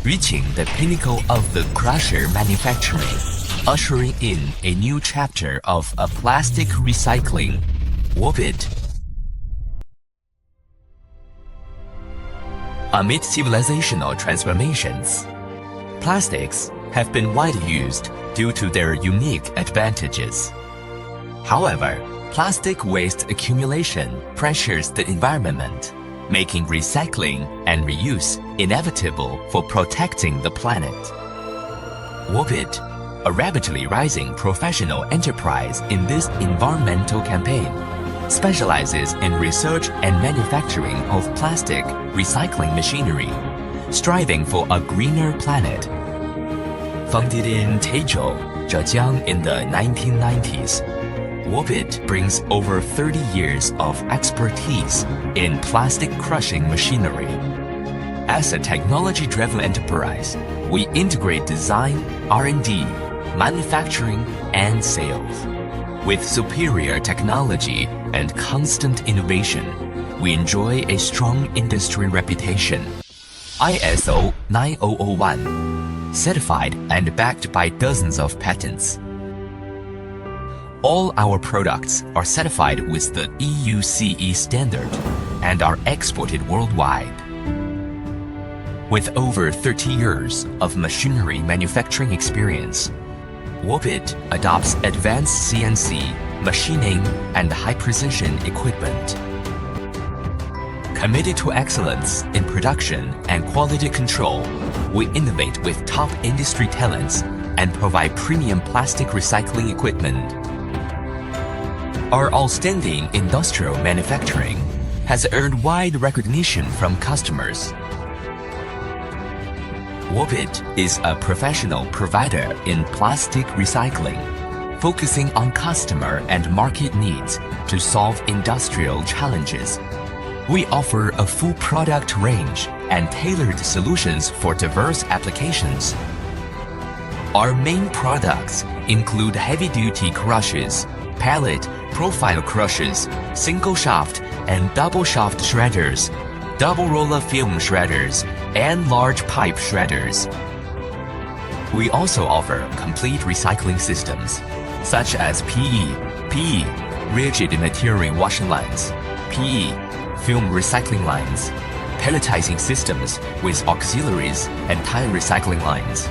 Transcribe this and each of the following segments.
reaching the pinnacle of the crusher manufacturing, ushering in a new chapter of a plastic recycling. Worbit. Amid civilizational transformations, plastics have been widely used due to their unique advantages. However, plastic waste accumulation pressures the environment, making recycling and reuse inevitable for protecting the planet. Worbit, a rapidly rising professional enterprise in this environmental campaign, specializes in research and manufacturing of plastic recycling machinery, striving for a greener planet. Founded in Taizhou, Zhejiang in the 1990s, Worbit brings over 30 years of expertise in plastic crushing machinery. As a technology-driven enterprise, we integrate design, R&D, manufacturing, and sales. With superior technology and constant innovation, we enjoy a strong industry reputation. ISO 9001, certified and backed by dozens of patents. All our products are certified with the EUCE standard and are exported worldwide. With over 30 years of machinery manufacturing experience, Worbit adopts advanced CNC, machining, and high-precision equipment. Committed to excellence in production and quality control, we innovate with top industry talents and provide premium plastic recycling equipment. Our outstanding industrial manufacturing has earned wide recognition from customers. Worbit is a professional provider in plastic recycling, focusing on customer and market needs to solve industrial challenges. We offer a full product range and tailored solutions for diverse applications. Our main products include heavy-duty crushes, pallet, profile crushers, single shaft and double shaft shredders, double roller film shredders, and large pipe shredders. We also offer complete recycling systems, such as PE, rigid material washing lines, PE, film recycling lines, pelletizing systems with auxiliaries and tire recycling lines.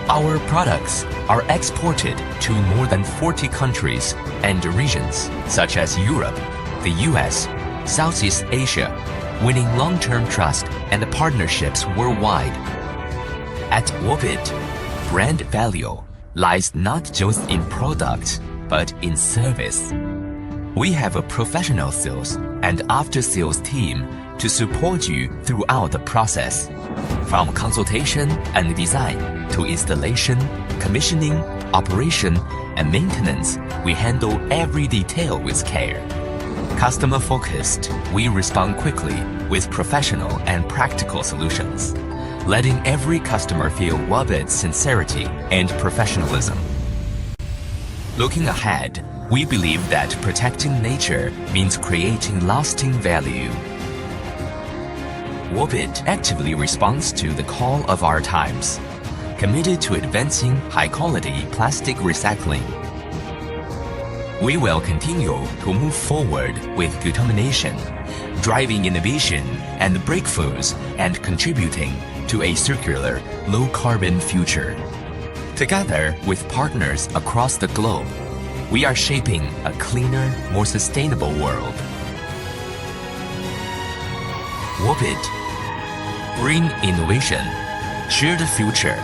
Our products are exported to more than 40 countries and regions, such as Europe, the US, Southeast Asia, winning long-term trust and partnerships worldwide. At Worbit, brand value lies not just in product, but in service. We have a professional sales and after-sales team to support you throughout the process. From consultation and design to installation, commissioning, operation, and maintenance, we handle every detail with care. Customer-focused, we respond quickly with professional and practical solutions, letting every customer feel Worbit's sincerity and professionalism. Looking ahead, we believe that protecting nature means creating lasting value. Worbit actively responds to the call of our times, committed to advancing high-quality plastic recycling. We will continue to move forward with determination, driving innovation and breakthroughs and contributing to a circular, low-carbon future. Together with partners across the globe, we are shaping a cleaner, more sustainable world. Worbit. Green innovation, shared future.